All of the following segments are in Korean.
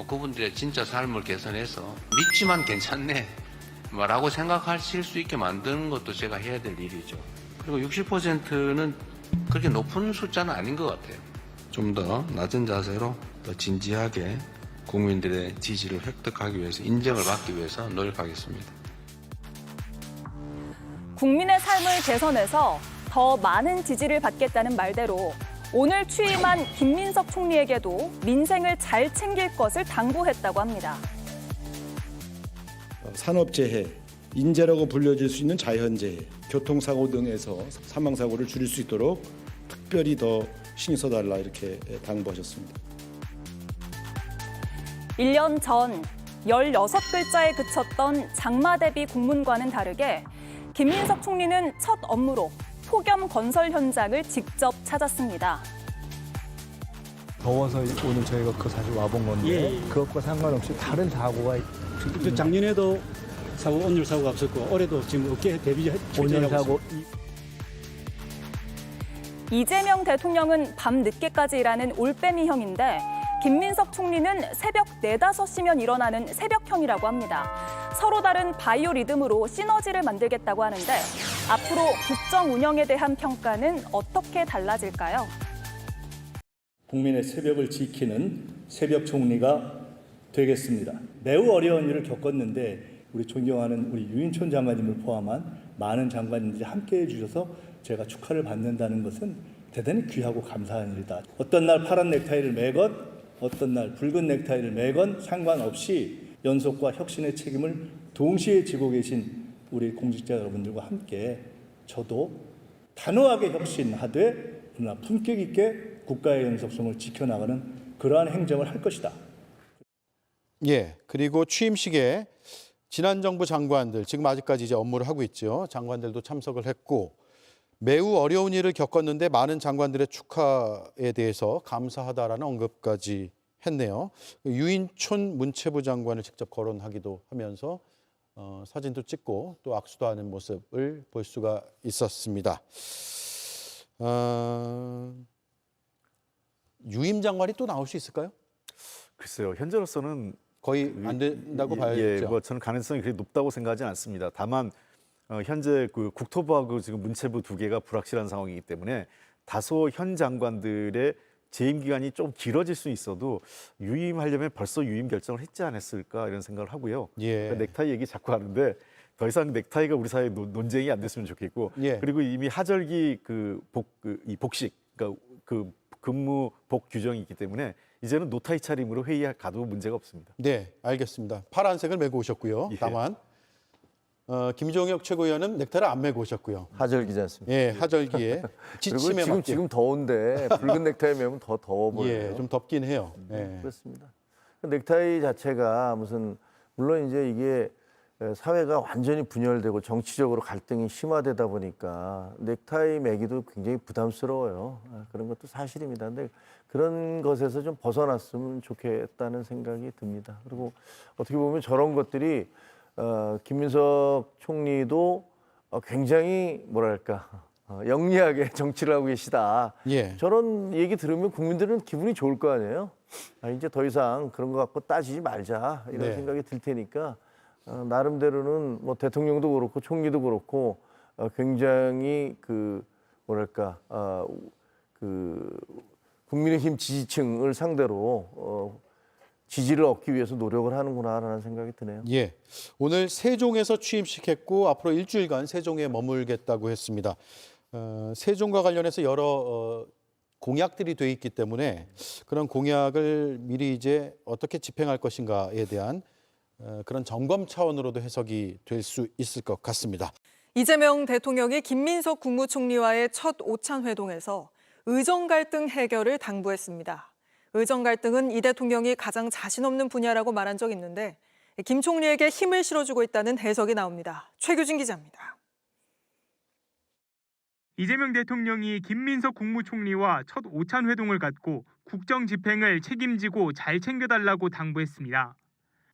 그분들의 진짜 삶을 개선해서 믿지만 괜찮네 라고 생각하실 수 있게 만드는 것도 제가 해야 될 일이죠. 그리고 60%는 그렇게 높은 숫자는 아닌 것 같아요. 좀 더 낮은 자세로 더 진지하게 국민들의 지지를 획득하기 위해서, 인정을 받기 위해서 노력하겠습니다. 국민의 삶을 개선해서 더 많은 지지를 받겠다는 말대로 오늘 취임한 김민석 총리에게도 민생을 잘 챙길 것을 당부했다고 합니다. 산업재해, 인재라고 불려질 수 있는 자연재해, 교통사고 등에서 사망사고를 줄일 수 있도록 특별히 더 신경 써달라 이렇게 당부하셨습니다. 1년 전 16글자에 그쳤던 장마대비 국문과는 다르게 김민석 총리는 첫 업무로 폭염 건설 현장을 직접 찾았습니다. 더워서 오늘 저희가 그 사실 와본 건데 그것과 상관없이 다른 사고가 작년에도 온열 사고가 없었고 올해도 지금 어깨 대비해 온열 사고. 이재명 대통령은 밤 늦게까지 일하는 올빼미형인데 김민석 총리는 새벽 4, 5시면 일어나는 새벽형이라고 합니다. 서로 다른 바이오 리듬으로 시너지를 만들겠다고 하는데 앞으로 국정 운영에 대한 평가는 어떻게 달라질까요? 국민의 새벽을 지키는 새벽 총리가 되겠습니다. 매우 어려운 일을 겪었는데 우리 존경하는 우리 유인촌 장관님을 포함한 많은 장관님들이 함께해 주셔서 제가 축하를 받는다는 것은 대단히 귀하고 감사한 일이다. 어떤 날 파란 넥타이를 매건 어떤 날 붉은 넥타이를 매건 상관없이 연속과 혁신의 책임을 동시에 지고 계신 우리 공직자 여러분들과 함께 저도 단호하게 혁신하되 그러나 품격 있게 국가의 연속성을 지켜나가는 그러한 행정을 할 것이다. 예, 그리고 취임식에 지난 정부 장관들, 지금 아직까지 이제 업무를 하고 있죠. 장관들도 참석을 했고 매우 어려운 일을 겪었는데 많은 장관들의 축하에 대해서 감사하다라는 언급까지 했네요. 유인촌 문체부 장관을 직접 거론하기도 하면서 사진도 찍고 또 악수도 하는 모습을 볼 수가 있었습니다. 유임 장관이 또 나올 수 있을까요? 글쎄요, 현재로서는 거의 안 된다고 봐야겠죠. 뭐 저는 가능성이 그렇게 높다고 생각하지는 않습니다. 다만 현재 그 국토부하고 지금 문체부 두 개가 불확실한 상황이기 때문에 다소 현 장관들의 재임 기간이 좀 길어질 수 있어도 유임하려면 벌써 유임 결정을 했지 않았을까 이런 생각을 하고요. 예. 그러니까 넥타이 얘기 자꾸 하는데 더 이상 넥타이가 우리 사회 논쟁이 안 됐으면 좋겠고, 예. 그리고 이미 하절기 이 복식, 그러니까 그 근무 복 규정이 있기 때문에 이제는 노타이 차림으로 회의에 가도 문제가 없습니다. 네, 알겠습니다. 파란색을 메고 오셨고요. 예. 다만 김종혁 최고위원은 넥타이를 안 메고 오셨고요. 하절기지 않습니까? 예, 하절기에 지침에 그리고 맞게. 지금 더운데 붉은 넥타이 매면 더 더워 보여요. 예, 좀 덥긴 해요. 예. 그렇습니다. 넥타이 자체가 물론 이제 이게 사회가 완전히 분열되고 정치적으로 갈등이 심화되다 보니까 넥타이 매기도 굉장히 부담스러워요. 그런 것도 사실입니다. 근데 그런 것에서 좀 벗어났으면 좋겠다는 생각이 듭니다. 그리고 어떻게 보면 저런 것들이 김민석 총리도 굉장히 영리하게 정치를 하고 계시다. 예. 저런 얘기 들으면 국민들은 기분이 좋을 거 아니에요. 이제 더 이상 그런 거 갖고 따지지 말자 이런 네. 생각이 들 테니까 나름대로는 뭐 대통령도 그렇고 총리도 그렇고 굉장히 국민의힘 지지층을 상대로 지지를 얻기 위해서 노력을 하는구나라는 생각이 드네요. 예. 오늘 세종에서 취임식했고 앞으로 일주일간 세종에 머물겠다고 했습니다. 세종과 관련해서 여러 공약들이 돼 있기 때문에 그런 공약을 미리 이제 어떻게 집행할 것인가에 대한 그런 점검 차원으로도 해석이 될 수 있을 것 같습니다. 이재명 대통령이 김민석 국무총리와의 첫 오찬 회동에서 의정 갈등 해결을 당부했습니다. 의정 갈등은 이 대통령이 가장 자신 없는 분야라고 말한 적이 있는데 김 총리에게 힘을 실어주고 있다는 해석이 나옵니다. 최규진 기자입니다. 이재명 대통령이 김민석 국무총리와 첫 오찬 회동을 갖고 국정 집행을 책임지고 잘 챙겨달라고 당부했습니다.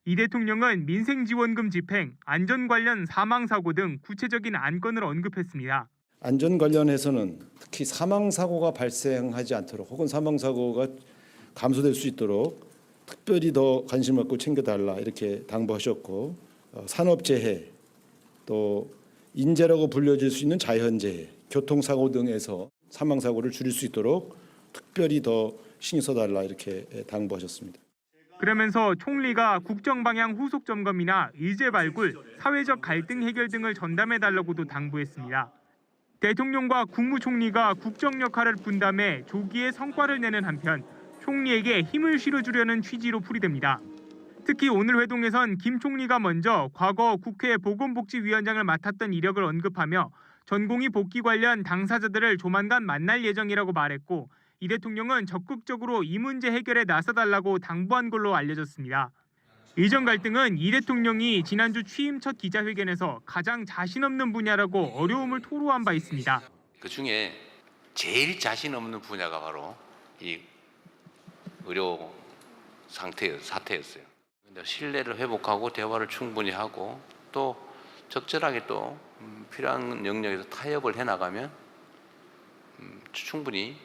이 대통령은 민생지원금 집행, 안전 관련 사망사고 등 구체적인 안건을 언급했습니다. 안전 관련해서는 특히 사망사고가 발생하지 않도록 혹은 사망사고가 감소될 수 있도록 특별히 더 관심 갖고 챙겨달라 이렇게 당부하셨고, 산업재해, 또 인재라고 불려질 수 있는 자연재해, 교통사고 등에서 사망사고를 줄일 수 있도록 특별히 더 신경 써달라 이렇게 당부하셨습니다. 그러면서 총리가 국정 방향 후속 점검이나 의제 발굴, 사회적 갈등 해결 등을 전담해달라고도 당부했습니다. 대통령과 국무총리가 국정 역할을 분담해 조기에 성과를 내는 한편 총리에게 힘을 실어주려는 취지로 풀이됩니다. 특히 오늘 회동에선 김 총리가 먼저 과거 국회 보건복지위원장을 맡았던 이력을 언급하며 전공의 복귀 관련 당사자들을 조만간 만날 예정이라고 말했고, 이 대통령은 적극적으로 이 문제 해결에 나서달라고 당부한 걸로 알려졌습니다. 의정 갈등은 이 대통령이 지난주 취임 첫 기자회견에서 가장 자신 없는 분야라고 어려움을 토로한 바 있습니다. 그중에 제일 자신 없는 분야가 바로 이 의료 사태였어요. 근데 신뢰를 회복하고 대화를 충분히 하고 또 적절하게 또 필요한 영역에서 타협을 해나가면 충분히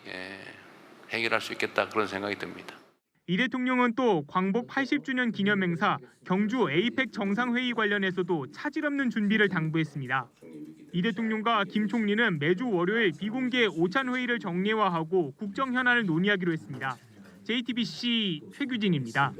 해결할 수 있겠다, 그런 생각이 듭니다. 이 대통령은 또 광복 80주년 기념 행사 경주 에이펙 정상회의 관련해서도 차질 없는 준비를 당부했습니다. 이 대통령과 김 총리는 매주 월요일 비공개 오찬 회의를 정례화하고 국정 현안을 논의하기로 했습니다. JTBC 최규진입니다.